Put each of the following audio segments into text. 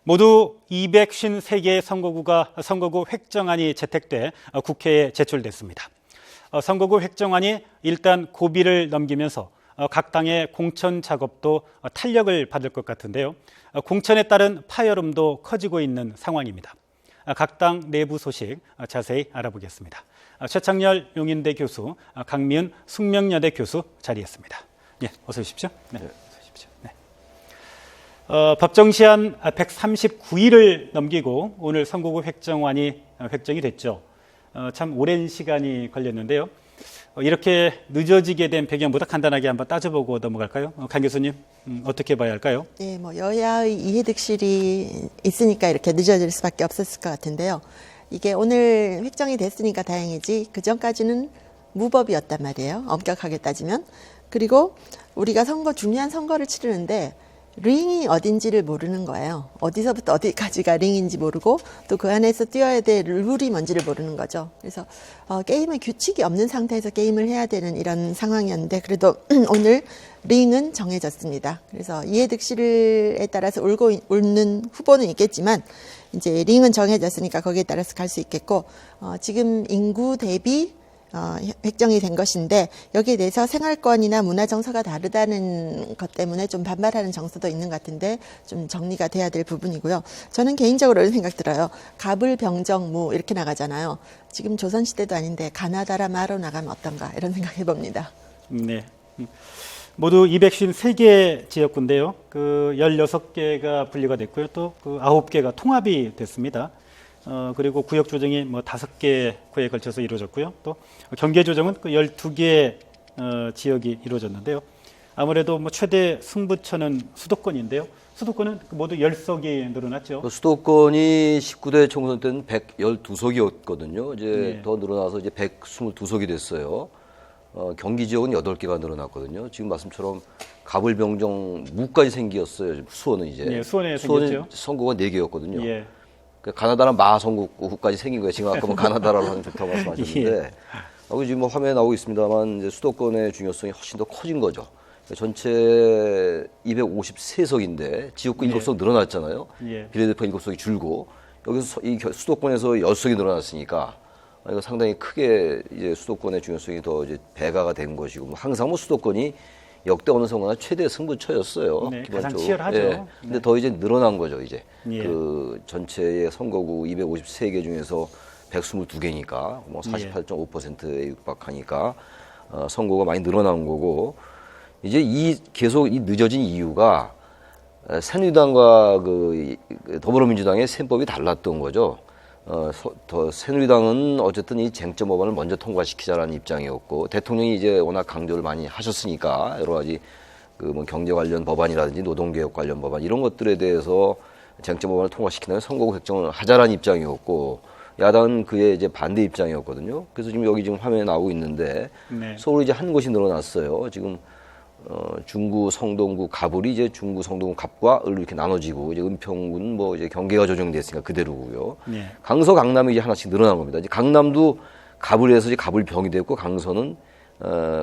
모두 253개의 선거구 획정안이 채택돼 국회에 제출됐습니다. 선거구 획정안이 일단 고비를 넘기면서 각 당의 공천 작업도 탄력을 받을 것 같은데요. 공천에 따른 파열음도 커지고 있는 상황입니다. 각 당 내부 소식 자세히 알아보겠습니다. 최창렬 용인대 교수, 강미은 숙명여대 교수 자리했습니다. 예, 어서 오십시오. 네, 어서 오십시오. 네. 법정 시한 139일을 넘기고 오늘 선거구 획정안이 획정이 됐죠. 참 오랜 시간이 걸렸는데요. 이렇게 늦어지게 된 배경보다 간단하게 한번 따져보고 넘어갈까요? 강 교수님, 어떻게 봐야 할까요? 네, 여야의 이해득실이 있으니까 이렇게 늦어질 수밖에 없었을 것 같은데요. 이게 오늘 획정이 됐으니까 다행이지 그 전까지는 무법이었단 말이에요. 엄격하게 따지면. 그리고 우리가 중요한 선거를 치르는데 링이 어딘지를 모르는 거예요. 어디서부터 어디까지가 링인지 모르고 또 그 안에서 뛰어야 될 룰이 뭔지를 모르는 거죠. 그래서 게임의 규칙이 없는 상태에서 게임을 해야 되는 이런 상황이었는데 그래도 오늘 링은 정해졌습니다. 그래서 이해득실에 따라서 울는 후보는 있겠지만 이제 링은 정해졌으니까 거기에 따라서 갈 수 있겠고 지금 인구 대비 획정이 된 것인데 여기에 대해서 생활권이나 문화 정서가 다르다는 것 때문에 좀 반발하는 정서도 있는 것 같은데 좀 정리가 돼야 될 부분이고요. 저는 개인적으로 이런 생각 들어요. 갑을 병정무 이렇게 나가잖아요. 지금 조선시대도 아닌데 가나다라 마로 나가면 어떤가 이런 생각 해봅니다. 네. 모두 253개 지역구인데요. 그 16개가 분리가 됐고요. 또 그 9개가 통합이 됐습니다. 그리고 구역 조정이 5개 구에 걸쳐서 이루어졌고요. 또 경계 조정은 그 12개 지역이 이루어졌는데요. 아무래도 최대 승부처는 수도권인데요. 수도권은 모두 10석이 늘어났죠. 수도권이 19대 총선 때는 112석이었거든요. 이제 네. 더 늘어나서 이제 122석이 됐어요. 경기 지역은 8개가 늘어났거든요. 지금 말씀처럼 가불병정 무까지 생겼어요. 수원은 이제. 네, 수원에 생겼죠. 선거가 4개였거든요. 예. 가나다란 마 선거구까지 생긴 거예요. 지금 아까 가나다라로 하면 좋다고 말씀하셨는데, 예. 지금 화면에 나오고 있습니다만 이제 수도권의 중요성이 훨씬 더 커진 거죠. 전체 253석인데 지역구 7석 늘어났잖아요. 예. 비례대표 7석이 줄고 여기서 이 수도권에서 10석이 늘어났으니까 이거 상당히 크게 이제 수도권의 중요성이 더 이제 배가가 된 것이고 항상 수도권이 역대 어느 선거나 최대 승부처였어요. 네, 기본적으로. 가장 치열하죠. 예. 근데 더 이제 늘어난 거죠, 이제. 예. 그 전체의 선거구 253개 중에서 122개니까 48.5%에 육박하니까 선거가 많이 늘어난 거고 이제 계속 늦어진 이유가 새누리당과 그 더불어민주당의 셈법이 달랐던 거죠. 새누리당은 어쨌든 이 쟁점 법안을 먼저 통과시키자라는 입장이었고 대통령이 이제 워낙 강조를 많이 하셨으니까 여러 가지 경제 관련 법안이라든지 노동개혁 관련 법안 이런 것들에 대해서 쟁점 법안을 통과시키는 선거구 획정을 하자라는 입장이었고 야당은 그에 이제 반대 입장이었거든요. 그래서 지금 여기 지금 화면에 나오고 있는데 네. 서울 이제 한 곳이 늘어났어요. 지금 중구, 성동구, 가불이 이제 중구, 성동구, 갑과 을로 이렇게 나눠지고 이제 은평군 이제 경계가 조정됐으니까 그대로고요. 네. 강서, 강남이 이제 하나씩 늘어난 겁니다. 이제 강남도 가불에서 이제 가불병이 됐고 강서는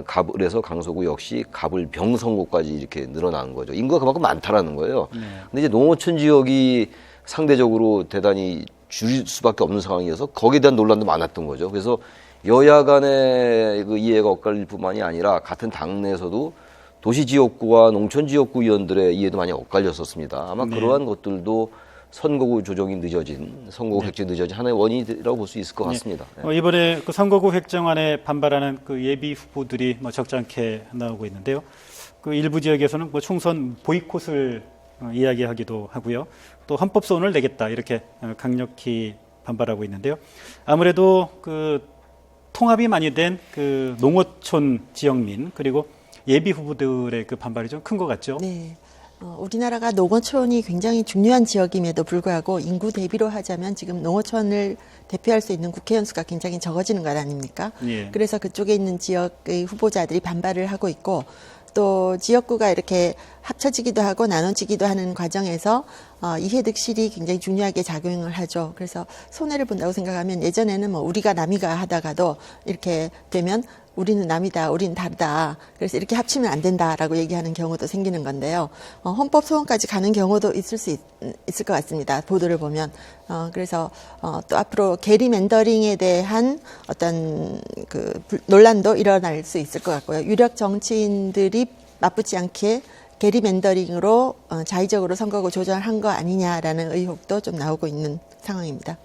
가불에서 강서구 역시 가불병 선거까지 이렇게 늘어난 거죠. 인구가 그만큼 많다라는 거예요. 네. 근데 이제 농어촌 지역이 상대적으로 대단히 줄일 수밖에 없는 상황이어서 거기에 대한 논란도 많았던 거죠. 그래서 여야 간의 그 이해가 엇갈릴 뿐만이 아니라 같은 당내에서도 도시 지역구와 농촌 지역구 의원들의 이해도 많이 엇갈렸었습니다. 아마 네. 그러한 것들도 선거구 조정이 늦어진, 선거구 획정이 늦어진 하나의 원인이라고 볼 수 있을 것 같습니다. 네. 이번에 그 선거구 획정안에 반발하는 그 예비 후보들이 적잖게 나오고 있는데요. 그 일부 지역에서는 총선 보이콧을 이야기하기도 하고요. 또 헌법소원을 내겠다 이렇게 강력히 반발하고 있는데요. 아무래도 그 통합이 많이 된 그 농어촌 지역민 그리고 예비 후보들의 그 반발이 좀 큰 것 같죠. 네. 우리나라가 농어촌이 굉장히 중요한 지역임에도 불구하고 인구 대비로 하자면 지금 농어촌을 대표할 수 있는 국회의원 수가 굉장히 적어지는 것 아닙니까? 예. 그래서 그쪽에 있는 지역의 후보자들이 반발을 하고 있고 또 지역구가 이렇게 합쳐지기도 하고 나눠지기도 하는 과정에서 이해득실이 굉장히 중요하게 작용을 하죠. 그래서 손해를 본다고 생각하면 예전에는 뭐 우리가 남이가 하다가도 이렇게 되면 우리는 남이다, 우리는 다르다. 그래서 이렇게 합치면 안 된다라고 얘기하는 경우도 생기는 건데요. 헌법 소원까지 가는 경우도 있을 것 같습니다. 보도를 보면. 그래서 또 앞으로 게리맨더링에 대한 어떤 그 논란도 일어날 수 있을 것 같고요. 유력 정치인들이 나쁘지 않게 게리맨더링으로 자의적으로 선거구 조절한 거 아니냐라는 의혹도 좀 나오고 있는 상황입니다.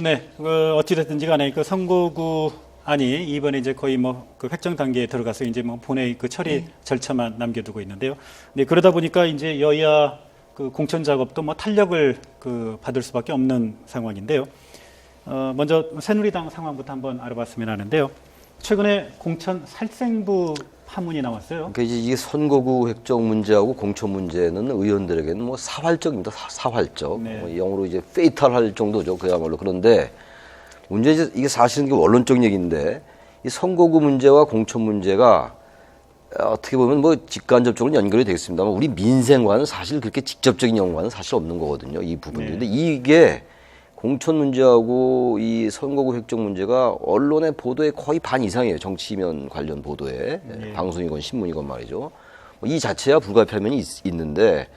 네, 어찌됐든지 간에 그 선거구 아니 이번에 이제 거의 뭐 그 획정 단계에 들어가서 이제 뭐 본회의 그 처리 절차만 남겨두고 있는데요. 네, 그러다 보니까 이제 여야 그 공천 작업도 뭐 탄력을 그 받을 수밖에 없는 상황인데요. 먼저 새누리당 상황부터 한번 알아봤으면 하는데요. 최근에 공천 살생부 파문이 나왔어요. 그러니까 이게 선거구 획정 문제하고 공천 문제는 의원들에게는 뭐 사활적입니다. 사활적. 네. 영어로 이제 페이탈할 정도죠. 그야말로. 그런데 문제 이게 사실은 이게 원론적인 얘기인데 이 선거구 문제와 공천 문제가 어떻게 보면 뭐 직간접적으로 연결이 되겠습니다만 우리 민생과는 사실 그렇게 직접적인 연관은 사실 없는 거거든요. 이 부분이. 네. 근데 이게 공천 문제하고 이 선거구 획정 문제가 언론의 보도의 거의 반 이상이에요. 정치면 관련 보도에. 네. 방송이건 신문이건 말이죠. 이 자체야 불가피한 면이 있는데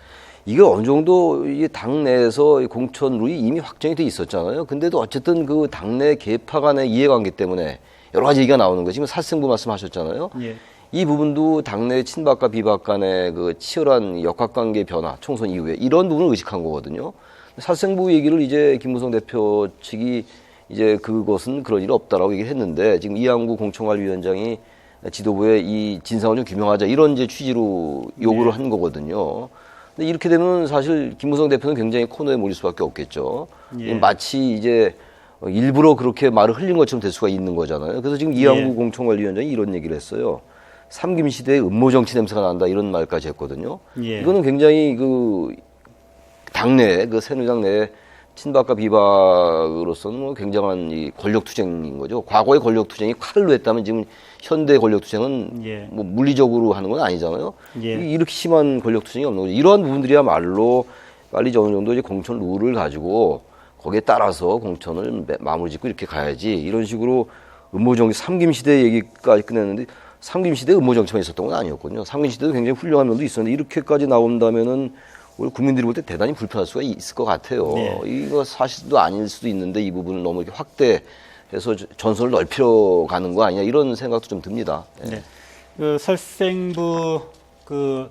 이게 어느 정도 이 당내에서 이 공천 룰이 이미 확정이 돼 있었잖아요. 근데도 어쨌든 그 당내 계파 간의 이해관계 때문에 여러 가지 얘기가 나오는 거. 지금 살생부 말씀하셨잖아요. 예. 이 부분도 당내 친박과 비박 간의 그 치열한 역학관계 변화, 총선 이후에 이런 부분을 의식한 거거든요. 살생부 얘기를 이제 김무성 대표 측이 이제 그것은 그런 일 없다라고 얘기를 했는데 지금 이한구 공천관리위원장이 지도부에 이 진상을 좀 규명하자 이런 이제 취지로 요구를 한 거거든요. 근데 이렇게 되면 사실 김무성 대표는 굉장히 코너에 몰릴 수밖에 없겠죠. 예. 마치 이제 일부러 그렇게 말을 흘린 것처럼 될 수가 있는 거잖아요. 그래서 지금 이한구 공천관리위원장이 이런 얘기를 했어요. 삼김 시대의 음모 정치 냄새가 난다 이런 말까지 했거든요. 예. 이거는 굉장히 그 당내 그 새누리당 내 친박과 비박으로서는 뭐 굉장한 이 권력 투쟁인 거죠. 과거의 권력 투쟁이 칼로 했다면 지금 현대 권력 투쟁은 예. 뭐 물리적으로 하는 건 아니잖아요. 예. 이렇게 심한 권력 투쟁이 없는 거죠. 이러한 부분들이야말로 빨리 어느 정도 이제 공천 룰을 가지고 거기에 따라서 공천을 마무리 짓고 이렇게 가야지. 이런 식으로 음모정치 삼김 시대 얘기까지 끝냈는데 삼김 시대 음모정치만 있었던 건 아니었거든요. 삼김 시대도 굉장히 훌륭한 면도 있었는데 이렇게까지 나온다면은 우리 국민들이 볼 때 대단히 불편할 수가 있을 것 같아요. 네. 이거 사실도 아닐 수도 있는데 이 부분을 너무 이렇게 확대해서 전선을 넓혀 가는 거 아니냐 이런 생각도 좀 듭니다. 예. 네. 그 살생부 그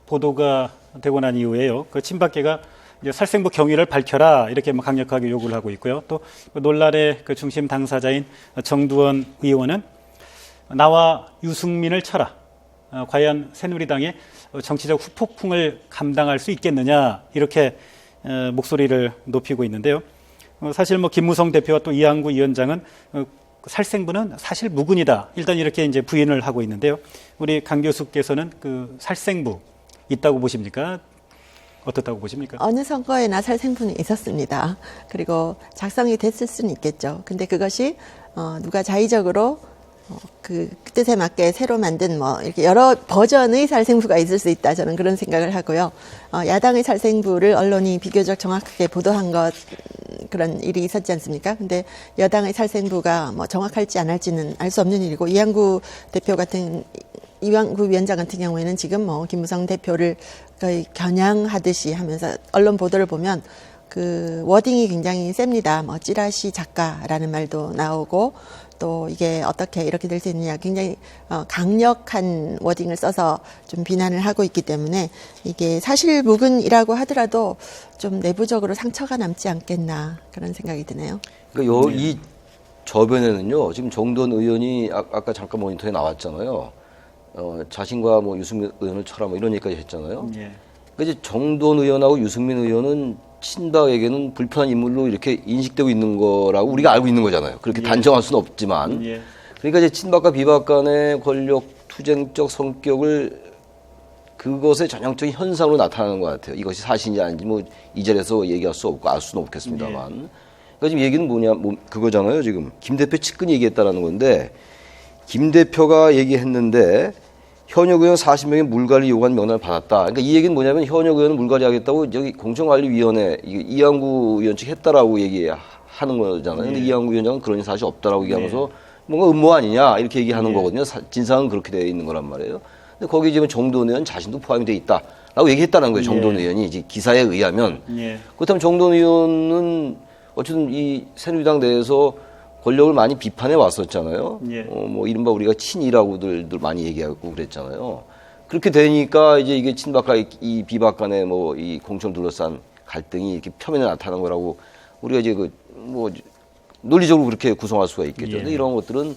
보도가 되고 난 이후에요. 그 친박계가 이제 살생부 경위를 밝혀라 이렇게 뭐 강력하게 요구를 하고 있고요. 또 그 논란의 그 중심 당사자인 정두원 의원은 나와 유승민을 쳐라. 과연 새누리당이 정치적 후폭풍을 감당할 수 있겠느냐 이렇게 목소리를 높이고 있는데요. 사실 뭐 김무성 대표와 또 이한구 위원장은 살생부는 사실 무근이다. 일단 이렇게 이제 부인을 하고 있는데요. 우리 강 교수께서는 그 살생부 있다고 보십니까? 어떻다고 보십니까? 어느 선거에나 살생부는 있었습니다. 그리고 작성이 됐을 수는 있겠죠. 근데 그것이 누가 자의적으로 그 뜻에 맞게 새로 만든 뭐 이렇게 여러 버전의 살생부가 있을 수 있다. 저는 그런 생각을 하고요. 야당의 살생부를 언론이 비교적 정확하게 보도한 것 그런 일이 있었지 않습니까? 근데 여당의 살생부가 뭐 정확할지 안 할지는 알 수 없는 일이고 이한구 위원장 같은 경우에는 지금 뭐 김무성 대표를 거의 겨냥하듯이 하면서 언론 보도를 보면 그 워딩이 굉장히 셉니다. 뭐 찌라시 작가라는 말도 나오고 또 이게 어떻게 이렇게 될 수 있느냐 굉장히 강력한 워딩을 써서 좀 비난을 하고 있기 때문에 이게 사실 무근이라고 하더라도 좀 내부적으로 상처가 남지 않겠나 그런 생각이 드네요. 그러니까 이 저변에는요 지금 정두원 의원이 아까 잠깐 모니터에 나왔잖아요. 자신과 뭐 유승민 의원을 쳐라 뭐 이런 얘기까지 했잖아요. 예. 그러니까 이제 정두원 의원하고 유승민 의원은 친박에게는 불편한 인물로 이렇게 인식되고 있는 거라고 우리가 알고 있는 거잖아요. 그렇게 단정할 수는 없지만. 예. 그러니까 이제 친박과 비박 간의 권력 투쟁적 성격을 그것의 전형적인 현상으로 나타나는 것 같아요. 이것이 사실인지 아닌지 뭐 이 자리에서 얘기할 수 없고 알 수는 없겠습니다만. 그러니까 지금 얘기는 뭐냐, 그거잖아요. 지금 김 대표 측근이 얘기했다라는 건데 김 대표가 얘기했는데 현역 의원 40명의 물갈이 요구한 명단을 받았다. 그러니까 이 얘기는 뭐냐면 현역 의원은 물갈이 하겠다고 저기 공천관리위원회 이양구 위원 측 했다라고 얘기하는 거잖아요. 근데 이양구 위원장은 그런 사실이 없다라고 얘기하면서 뭔가 음모 아니냐 이렇게 얘기하는 거거든요. 진상은 그렇게 되어 있는 거란 말이에요. 근데 거기 지금 정도원 의원 자신도 포함이 돼 있다라고 얘기했다는 거예요. 정도원 의원이 이제 기사에 의하면. 그렇다면 정도원 의원은 어쨌든 이 새누리당 내에서 권력을 많이 비판해 왔었잖아요. 뭐 이른바 우리가 친이라고들 많이 얘기하고 그랬잖아요. 그렇게 되니까 이제 이게 친박과 이 비박 간의 뭐 이 공천을 둘러싼 갈등이 이렇게 표면에 나타나는 거라고 우리가 이제 그 뭐 논리적으로 그렇게 구성할 수가 있겠죠. 근데 이런 것들은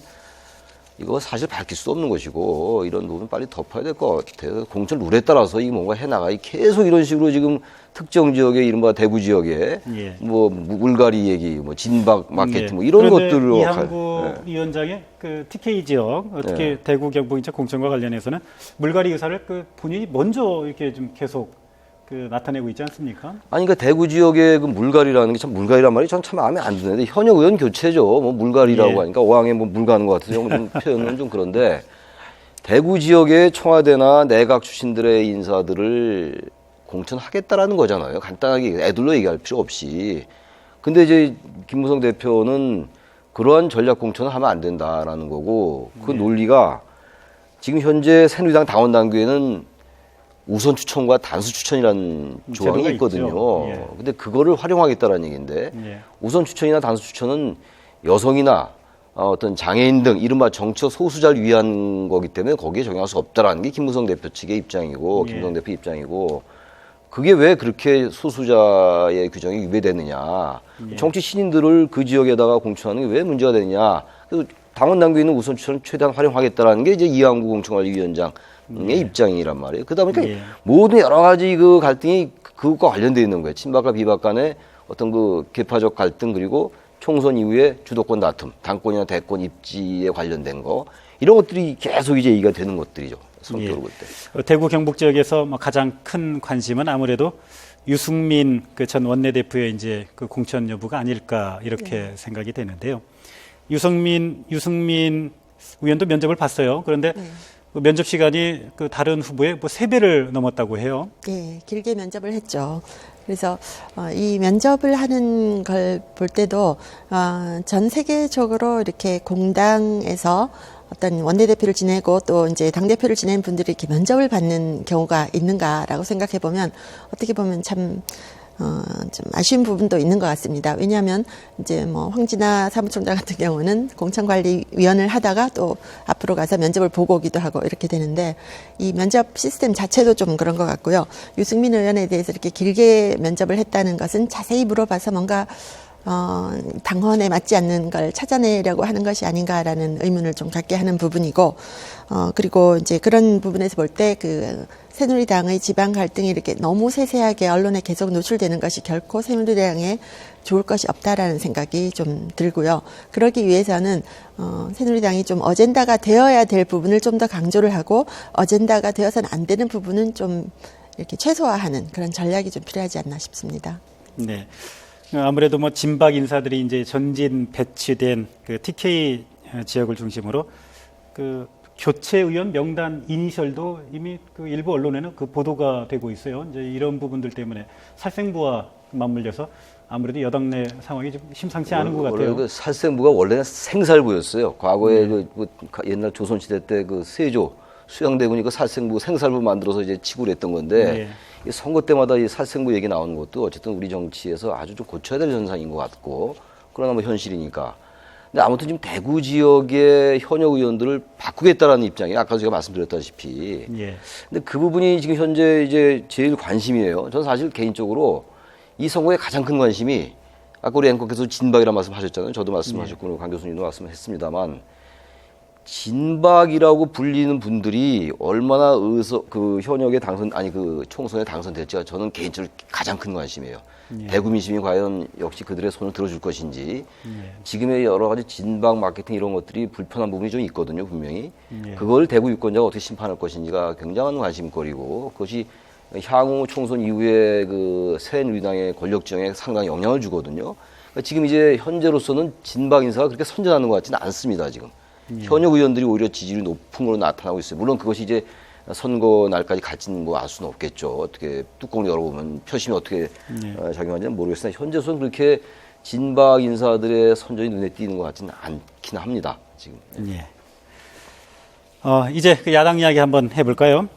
이거 사실 밝힐 수 없는 것이고 이런 부분 빨리 덮어야 될 것 같아요. 공천 룰에 따라서 이 뭔가 해나가 계속 이런 식으로 지금 특정 지역에 이른바 대구 지역에 뭐 물갈이 얘기, 뭐 진박 마케팅 뭐 이런 것들로 이한구 위원장의 그 TK 지역 특히 대구 경북 인천 공천과 관련해서는 물갈이 의사를 그 본인이 먼저 이렇게 좀 계속 그 나타내고 있지 않습니까? 아니 그러니까 대구 지역의 그 물갈이라는 게 참 물갈이란 말이 전 참 마음에 안 드는데 현역 의원 교체죠. 뭐 물갈이라고 하니까 어항에 뭐 물 가는 것 같아서 좀 표현은 좀 그런데 대구 지역의 청와대나 내각 출신들의 인사들을 공천하겠다라는 거잖아요. 간단하게 애들로 얘기할 필요 없이. 근데 이제 김무성 대표는 그러한 전략 공천을 하면 안 된다라는 거고 그 논리가 지금 현재 새누리당 당원 당규에는 우선 추천과 단수 추천이라는 조항이 있거든요. 근데 그거를 활용하겠다라는 얘기인데 우선 추천이나 단수 추천은 여성이나 어떤 장애인 등 이른바 정치적 소수자를 위한 거기 때문에 거기에 적용할 수 없다라는 게 김무성 대표 측의 입장이고 김무성 대표 입장이고 그게 왜 그렇게 소수자의 규정이 위배되느냐. 정치 신인들을 그 지역에다가 공천하는 게 왜 문제가 되느냐. 그래서 당원 당규에 있는 우선 추천을 최대한 활용하겠다라는 게 이제 이한구 공천관리위원장 의 입장이란 말이에요. 그러다 보니까 모든 여러 가지 그 갈등이 그것과 관련되어 있는 거예요. 친박과 비박 간의 어떤 그 계파적 갈등 그리고 총선 이후에 주도권 다툼, 당권이나 대권 입지에 관련된 거 이런 것들이 계속 이제 얘기가 되는 것들이죠. 성격으로 볼 때. 대구 경북 지역에서 뭐 가장 큰 관심은 아무래도 유승민 그 전 원내대표의 이제 그 공천 여부가 아닐까 이렇게 생각이 되는데요. 유승민 의원도 면접을 봤어요. 그런데 그 면접 시간이 그 다른 후보의 뭐 3배를 넘었다고 해요. 예, 길게 면접을 했죠. 그래서 이 면접을 하는 걸 볼 때도 전 세계적으로 이렇게 공당에서 어떤 원내대표를 지내고 또 이제 당대표를 지낸 분들이 이렇게 면접을 받는 경우가 있는가라고 생각해 보면 어떻게 보면 참 좀 아쉬운 부분도 있는 것 같습니다. 왜냐하면 이제 뭐 황진아 사무총장 같은 경우는 공천관리위원을 하다가 또 앞으로 가서 면접을 보고 오기도 하고 이렇게 되는데 이 면접 시스템 자체도 좀 그런 것 같고요. 유승민 의원에 대해서 이렇게 길게 면접을 했다는 것은 자세히 물어봐서 뭔가 당헌에 맞지 않는 걸 찾아내려고 하는 것이 아닌가라는 의문을 좀 갖게 하는 부분이고, 그리고 이제 그런 부분에서 볼 때 그 새누리당의 지방 갈등이 이렇게 너무 세세하게 언론에 계속 노출되는 것이 결코 새누리당에 좋을 것이 없다라는 생각이 좀 들고요. 그러기 위해서는 새누리당이 좀 어젠다가 되어야 될 부분을 좀 더 강조를 하고 어젠다가 되어서는 안 되는 부분은 좀 이렇게 최소화하는 그런 전략이 좀 필요하지 않나 싶습니다. 네. 아무래도 뭐 진박 인사들이 이제 전진 배치된 그 TK 지역을 중심으로 그 교체 의원 명단 이니셜도 이미 그 일부 언론에는 그 보도가 되고 있어요. 이제 이런 부분들 때문에 살생부와 맞물려서 아무래도 여당 내 상황이 좀 심상치 않은 것 같아요. 그 살생부가 원래는 생살부였어요. 과거에 그 옛날 조선시대 때 그 세조 수양대군이 그 살생부 생살부 만들어서 이제 치고를 했던 건데 이 선거 때마다 이 살생부 얘기 나오는 것도 어쨌든 우리 정치에서 아주 좀 고쳐야 될 현상인 것 같고 그러나 뭐 현실이니까. 근데 아무튼 지금 대구 지역의 현역 의원들을 바꾸겠다라는 입장이에요. 아까 제가 말씀드렸다시피. 근데 그 부분이 지금 현재 이제 제일 관심이에요. 저는 사실 개인적으로 이 선거의 가장 큰 관심이 아까 우리 앵커께서 진박이라는 말씀하셨잖아요. 저도 말씀하셨고 강 교수님도 말씀했습니다만 진박이라고 불리는 분들이 얼마나 그 현역에 그 총선에 당선될지가 저는 개인적으로 가장 큰 관심이에요. 대구 민심이 과연 역시 그들의 손을 들어줄 것인지 지금의 여러 가지 진박 마케팅 이런 것들이 불편한 부분이 좀 있거든요, 분명히. 그걸 대구 유권자가 어떻게 심판할 것인지가 굉장한 관심거리고 그것이 향후 총선 이후에 그 새누리당의 권력정에 상당히 영향을 주거든요. 그러니까 지금 이제 현재로서는 진박 인사가 그렇게 선전하는 것 같지는 않습니다, 지금. 현역 의원들이 오히려 지지율이 높은 걸로 나타나고 있어요. 물론 그것이 이제 선거 날까지 갈지는 뭐 알 수는 없겠죠. 어떻게 뚜껑을 열어보면 표심이 어떻게 작용하는지는 모르겠으나 현재로서는 그렇게 진박 인사들의 선전이 눈에 띄는 것 같지는 않긴 합니다. 지금. 예. 이제 그 야당 이야기 한번 해볼까요?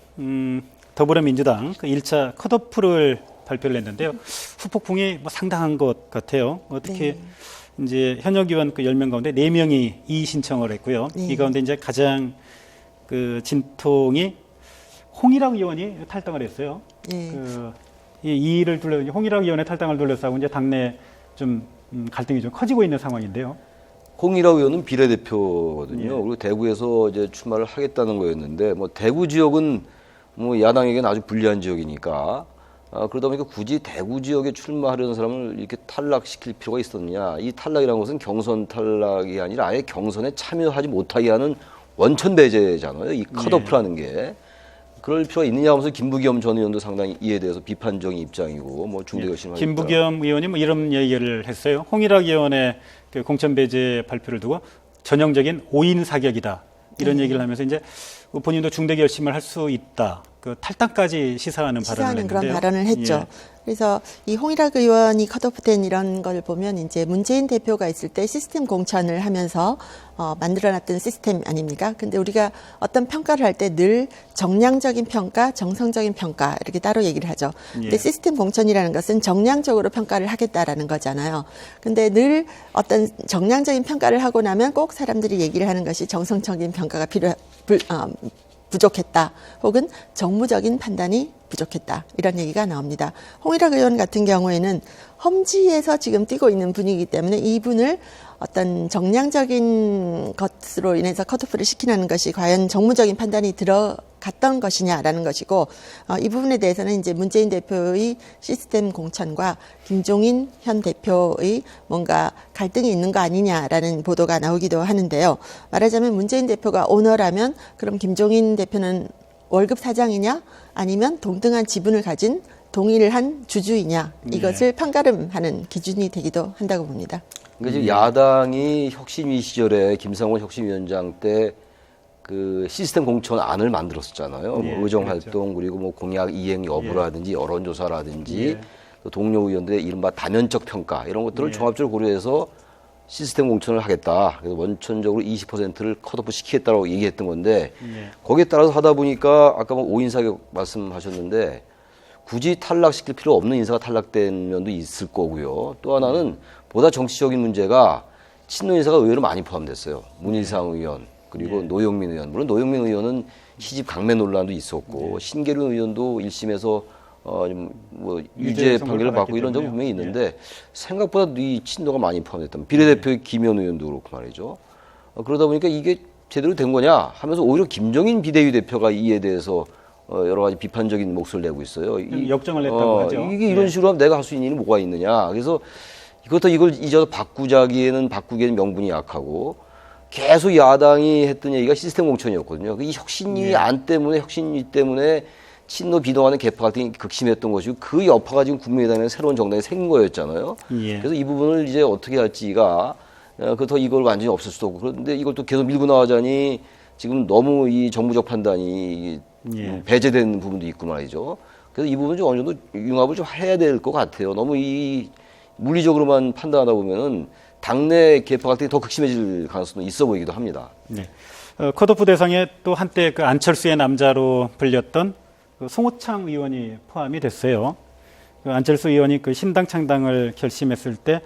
더불어민주당 그 1차 컷오프를 발표를 했는데요. 후폭풍이 뭐 상당한 것 같아요. 어떻게 이제 현역 의원 그 10명 가운데 4명이 이의 신청을 했고요. 이 가운데 이제 가장 그 진통이 홍일학 의원이 탈당을 했어요. 그 이의를 둘러 홍일학 의원의 탈당을 둘러싸고 이제 당내 좀 갈등이 좀 커지고 있는 상황인데요. 홍일학 의원은 비례대표거든요. 그리고 대구에서 이제 출마를 하겠다는 거였는데 뭐 대구 지역은 뭐 야당에게는 아주 불리한 지역이니까 그러다 보니까 굳이 대구 지역에 출마하려는 사람을 이렇게 탈락시킬 필요가 있었느냐. 이 탈락이라는 것은 경선 탈락이 아니라 아예 경선에 참여하지 못하게 하는 원천 배제잖아요. 이 컷오프라는 게. 그럴 필요가 있느냐 하면서 김부겸 전 의원도 상당히 이에 대해서 비판적인 입장이고 뭐 중대 결심을 김부겸 의원이 뭐 이런 얘기를 했어요. 홍일학 의원의 그 공천 배제 발표를 두고 전형적인 오인 사격이다. 이런 얘기를 하면서 이제 본인도 중대 결심을 할 수 있다. 그 탈당까지 시사하는 발언을 했는데요. 그런 발언을 했죠. 그래서 이 홍일학 의원이 컷오프된 이런 걸 보면 이제 문재인 대표가 있을 때 시스템 공천을 하면서 만들어놨던 시스템 아닙니까? 근데 우리가 어떤 평가를 할 때 늘 정량적인 평가, 정성적인 평가 이렇게 따로 얘기를 하죠. 근데 시스템 공천이라는 것은 정량적으로 평가를 하겠다라는 거잖아요. 근데 늘 어떤 정량적인 평가를 하고 나면 꼭 사람들이 얘기를 하는 것이 정성적인 평가가 부족했다. 혹은 정무적인 판단이 부족했다. 이런 얘기가 나옵니다. 홍일학 의원 같은 경우에는 험지에서 지금 뛰고 있는 분이기 때문에 이분을 어떤 정량적인 것으로 인해서 컷오프를 시키는 것이 과연 정무적인 판단이 들어갔던 것이냐라는 것이고 이 부분에 대해서는 이제 문재인 대표의 시스템 공천과 김종인 현 대표의 뭔가 갈등이 있는 거 아니냐라는 보도가 나오기도 하는데요. 말하자면 문재인 대표가 오너라면 그럼 김종인 대표는 월급 사장이냐 아니면 동등한 지분을 가진 동의를 한 주주이냐 이것을 판가름하는 기준이 되기도 한다고 봅니다. 그러니까 지금 야당이 혁신위 시절에 김상원 혁신위원장 때 그 시스템 공천안을 만들었었잖아요. 뭐 의정 활동 그리고 뭐 공약 이행 여부라든지 여론조사라든지 또 동료 의원들의 이른바 다면적 평가 이런 것들을 종합적으로 고려해서 시스템 공천을 하겠다. 그래서 원천적으로 20%를 컷오프 시키겠다고 얘기했던 건데 거기에 따라서 하다 보니까 아까 뭐 오인 사격 말씀하셨는데 굳이 탈락시킬 필요 없는 인사가 탈락된 면도 있을 거고요. 또 하나는 보다 정치적인 문제가 친노 인사가 의외로 많이 포함됐어요. 문일상 의원 그리고 노영민 의원. 물론 노영민 의원은 시집 강매 논란도 있었고 신계륜 의원도 1심에서 뭐 유죄 판결을 받고 이런 점은 분명히 있는데 생각보다 이 친노가 많이 포함됐다. 비례대표의 김현 의원도 그렇고 말이죠. 그러다 보니까 이게 제대로 된 거냐 하면서 오히려 김정인 비대위 대표가 이에 대해서 여러 가지 비판적인 목소리를 내고 있어요. 역정을 냈다고 하죠. 이게 이런 식으로 하면 내가 할 수 있는 일이 뭐가 있느냐. 그래서 이것도 이걸 잊어서 바꾸기에는 명분이 약하고 계속 야당이 했던 얘기가 시스템 공천이었거든요. 이 혁신위 안 때문에 혁신위 때문에 친노 비동하는 개파 갈등이 극심했던 것이고 그 여파가 지금 국민의당에 새로운 정당이 생긴 거였잖아요. 그래서 이 부분을 이제 어떻게 할지가 그렇다고 이걸 완전히 없앨 수도 없고 그런데 이걸 또 계속 밀고 나가자니 지금 너무 이 정무적 판단이 배제된 부분도 있고 말이죠. 그래서 이 부분은 좀 어느 정도 융합을 좀 해야 될 것 같아요. 너무 이 물리적으로만 판단하다 보면은 당내 개파 갈등이 더 극심해질 가능성도 있어 보이기도 합니다. 네. 컷오프 대상에 또 한때 그 안철수의 남자로 불렸던 그 송호창 의원이 포함이 됐어요. 그 안철수 의원이 그 신당 창당을 결심했을 때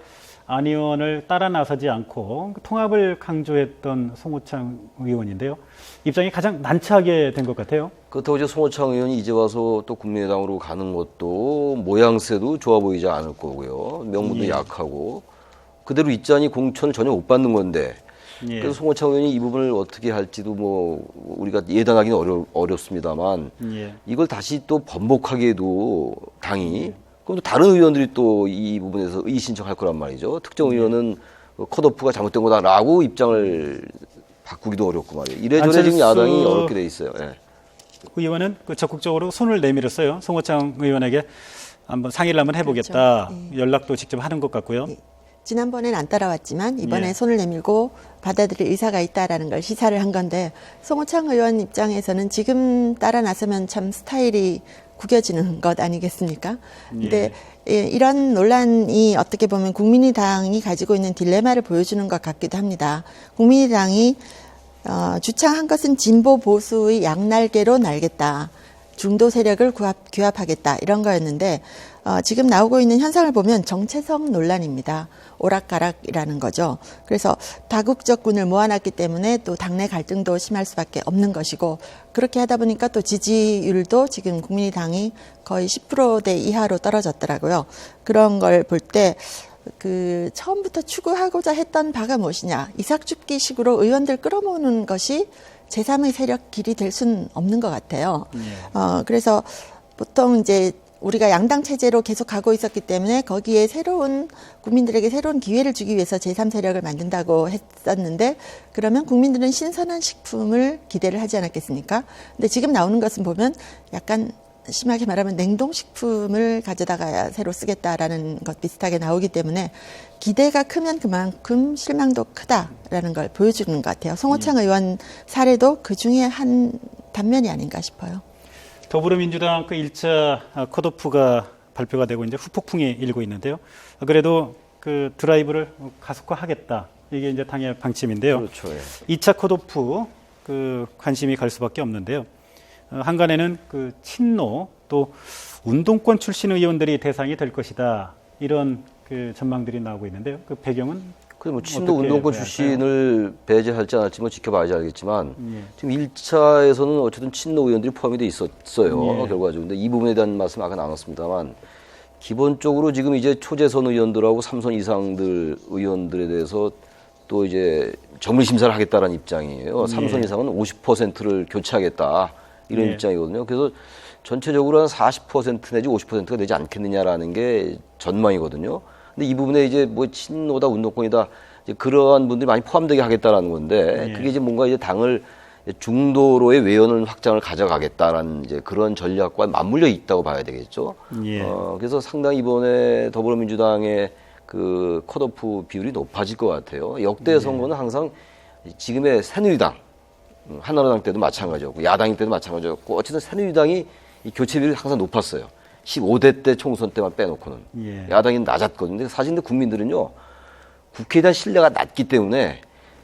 안 의원을 따라 나서지 않고 통합을 강조했던 송호창 의원인데요. 입장이 가장 난처하게 된 것 같아요. 그렇다고 이제 송호창 의원이 이제 와서 또 국민의당으로 가는 것도 모양새도 좋아 보이지 않을 거고요. 명분도 약하고 그대로 있자니 공천을 전혀 못 받는 건데 그래서 송호창 의원이 이 부분을 어떻게 할지도 뭐 우리가 예단하기는 어렵습니다만 이걸 다시 또 번복하게도 당이 그럼 또 다른 의원들이 또 이 부분에서 이의 신청할 거란 말이죠. 특정 의원은 컷오프가 잘못된 거다라고 입장을 바꾸기도 어렵고 말이에요. 이래저래 지금 야당이 어렵게 돼 있어요. 의원은 그 적극적으로 손을 내밀었어요. 송호창 의원에게 한번 상의를 한번 해보겠다. 그렇죠. 연락도 직접 하는 것 같고요. 지난번엔 안 따라왔지만 이번에 예. 손을 내밀고 받아들일 의사가 있다라는 걸 시사를 한 건데 송호창 의원 입장에서는 지금 따라 나서면 참 스타일이 구겨지는 것 아니겠습니까? 근데 이런 논란이 어떻게 보면 국민의당이 가지고 있는 딜레마를 보여주는 것 같기도 합니다. 국민의당이 주창한 것은 진보 보수의 양날개로 날겠다. 중도 세력을 규합하겠다. 이런 거였는데 지금 나오고 있는 현상을 보면 정체성 논란입니다. 오락가락이라는 거죠. 그래서 다국적군을 모아놨기 때문에 또 당내 갈등도 심할 수밖에 없는 것이고 그렇게 하다 보니까 또 지지율도 지금 국민의당이 거의 10%대 이하로 떨어졌더라고요. 그런 걸 볼 때 처음부터 추구하고자 했던 바가 무엇이냐. 이삭줍기식으로 의원들 끌어모으는 것이 제3의 세력 길이 될 수는 없는 것 같아요. 그래서 보통 이제 우리가 양당 체제로 계속 가고 있었기 때문에 거기에 국민들에게 새로운 기회를 주기 위해서 제3세력을 만든다고 했었는데 그러면 국민들은 신선한 식품을 기대를 하지 않았겠습니까? 근데 지금 나오는 것은 보면 약간 심하게 말하면 냉동식품을 가져다가 새로 쓰겠다라는 것 비슷하게 나오기 때문에 기대가 크면 그만큼 실망도 크다라는 걸 보여주는 것 같아요. 송호창 의원 사례도 그 중에 한 단면이 아닌가 싶어요. 더불어민주당 그 1차 컷오프가 발표가 되고 이제 후폭풍이 일고 있는데요. 그래도 그 드라이브를 가속화하겠다. 이게 이제 당의 방침인데요. 그렇죠. 예. 2차 컷오프 그 관심이 갈 수밖에 없는데요. 한간에는 그 친노 또 운동권 출신 의원들이 대상이 될 것이다. 이런 그 전망들이 나오고 있는데요. 그 배경은 뭐 친노 운동권 할까요? 출신을 배제할지 않을지 뭐 지켜봐야지 알겠지만 지금 1차에서는 어쨌든 친노 의원들이 포함이 돼 있었어요. 결과적으로. 근데 이 부분에 대한 말씀 아까 나눴습니다만 기본적으로 지금 이제 초재선 의원들하고 3선 이상들 의원들에 대해서 또 이제 정밀 심사를 하겠다라는 입장이에요. 3선 이상은 50%를 교체하겠다. 이런 입장이거든요. 그래서 전체적으로 한 40% 내지 50%가 되지 않겠느냐라는 게 전망이거든요. 근데 이 부분에 이제 뭐 친노다 운동권이다 이제 그러한 분들이 많이 포함되게 하겠다라는 건데 그게 이제 뭔가 이제 당을 중도로의 외연을 확장을 가져가겠다라는 이제 그런 전략과 맞물려 있다고 봐야 되겠죠. 그래서 상당히 이번에 더불어민주당의 그 컷오프 비율이 높아질 것 같아요. 역대 선거는 항상 지금의 새누리당 한나라당 때도 마찬가지였고 야당일 때도 마찬가지였고 어쨌든 새누리당이 이 교체 비율이 항상 높았어요. 15대 때 총선 때만 빼놓고는 야당이 낮았거든요. 근데 사실 근데 국민들은요 국회에 대한 신뢰가 낮기 때문에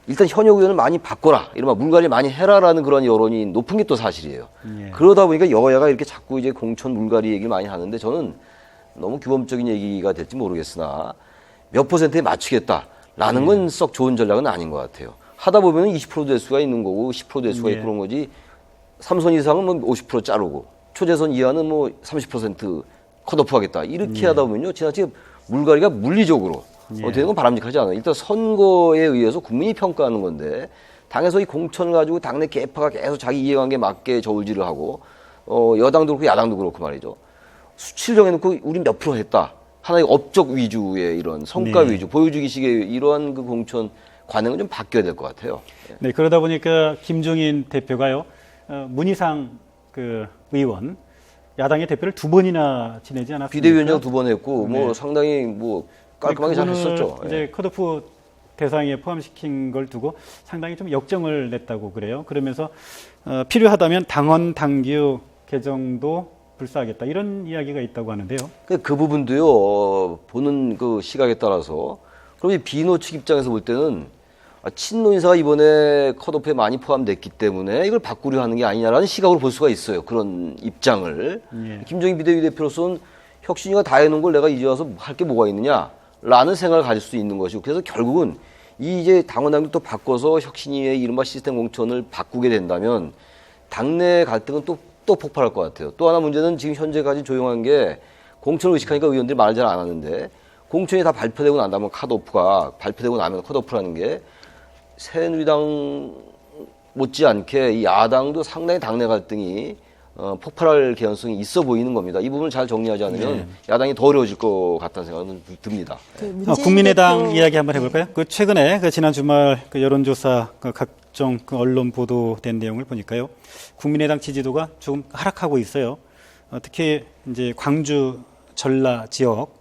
일단 현역 의원을 많이 바꿔라 이른바 물갈이 많이 해라라는 그런 여론이 높은 게 또 사실이에요. 그러다 보니까 여야가 이렇게 자꾸 이제 공천 물갈이 얘기를 많이 하는데 저는 너무 규범적인 얘기가 될지 모르겠으나 몇 %에 맞추겠다라는 건 썩 좋은 전략은 아닌 것 같아요. 하다 보면 20% 될 수가 있는 거고 10% 될 수가 있고 그런 거지 3선 이상은 뭐 50% 자르고 초재선 이하는 뭐 30% 컷오프 하겠다. 이렇게 하다 보면요. 지나치게 물갈이가 물리적으로 되는 건 바람직하지 않아요. 일단 선거에 의해서 국민이 평가하는 건데 당에서 이 공천을 가지고 당내 계파가 계속 자기 이해관계에 맞게 저울질을 하고 여당도 그렇고 야당도 그렇고 말이죠. 수치를 정해놓고 우린 몇 프로 했다. 하나의 업적 위주의 이런 성과 위주, 보여주기식의 이러한 그 공천 관행은 좀 바뀌어야 될 것 같아요. 네, 그러다 보니까 김종인 대표가요, 문희상 그 의원, 야당의 대표를 2번이나 지내지 않았습니까? 비대위원장 2번 했고, 뭐 상당히 뭐 깔끔하게 잘 했었죠. 이제 컷오프 대상에 포함시킨 걸 두고 상당히 좀 역정을 냈다고 그래요. 그러면서 필요하다면 당원 당규 개정도 불사하겠다 이런 이야기가 있다고 하는데요. 그 부분도요 보는 그 시각에 따라서 그럼 비노 측 입장에서 볼 때는 친노 인사가 이번에 컷오프에 많이 포함됐기 때문에 이걸 바꾸려 하는 게 아니냐라는 시각으로 볼 수가 있어요. 그런 입장을. 김종인 비대위 대표로서는 혁신이가 다 해놓은 걸 내가 이제 와서 할 게 뭐가 있느냐라는 생각을 가질 수 있는 것이고 그래서 결국은 이 이제 당원당규 또 바꿔서 혁신이의 이른바 시스템 공천을 바꾸게 된다면 당내 갈등은 또 폭발할 것 같아요. 또 하나 문제는 지금 현재까지 조용한 게 공천을 의식하니까 의원들이 말을 잘 안 하는데 공천이 다 발표되고 난다면 컷오프가 발표되고 나면 컷오프라는 게 새누리당 못지않게 이 야당도 상당히 당내 갈등이 폭발할 개연성이 있어 보이는 겁니다. 이 부분을 잘 정리하지 않으면 야당이 더 어려워질 것 같다는 생각은 듭니다. 국민의당 이야기 한번 해볼까요? 그 최근에 그 지난 주말 그 여론조사 그 각종 그 언론 보도된 내용을 보니까요, 국민의당 지지도가 조금 하락하고 있어요. 특히 이제 광주 전라 지역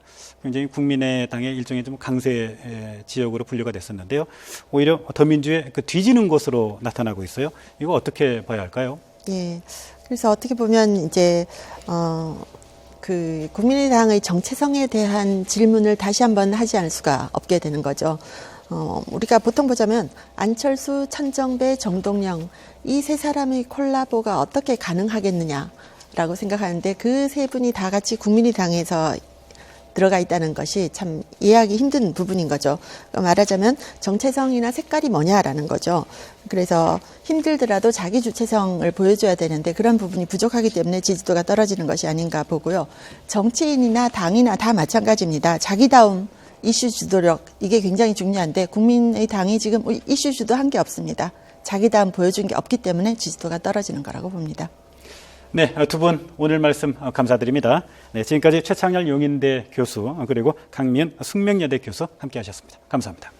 굉장히 국민의당의 일종의 좀 강세 지역으로 분류가 됐었는데요. 오히려 더민주의 그 뒤지는 것으로 나타나고 있어요. 이거 어떻게 봐야 할까요? 예. 그래서 어떻게 보면 이제 그 국민의당의 정체성에 대한 질문을 다시 한번 하지 않을 수가 없게 되는 거죠. 우리가 보통 보자면 안철수, 천정배, 정동영 이 세 사람의 콜라보가 어떻게 가능하겠느냐라고 생각하는데 그 세 분이 다 같이 국민의당에서 들어가 있다는 것이 참 이해하기 힘든 부분인 거죠. 말하자면 정체성이나 색깔이 뭐냐라는 거죠. 그래서 힘들더라도 자기 주체성을 보여줘야 되는데 그런 부분이 부족하기 때문에 지지도가 떨어지는 것이 아닌가 보고요. 정치인이나 당이나 다 마찬가지입니다. 자기다움, 이슈 주도력 이게 굉장히 중요한데 국민의 당이 지금 이슈 주도한 게 없습니다. 자기다움 보여준 게 없기 때문에 지지도가 떨어지는 거라고 봅니다. 네, 두 분 오늘 말씀 감사드립니다. 네, 지금까지 최창렬 용인대 교수 그리고 강미은 숙명여대 교수 함께하셨습니다. 감사합니다.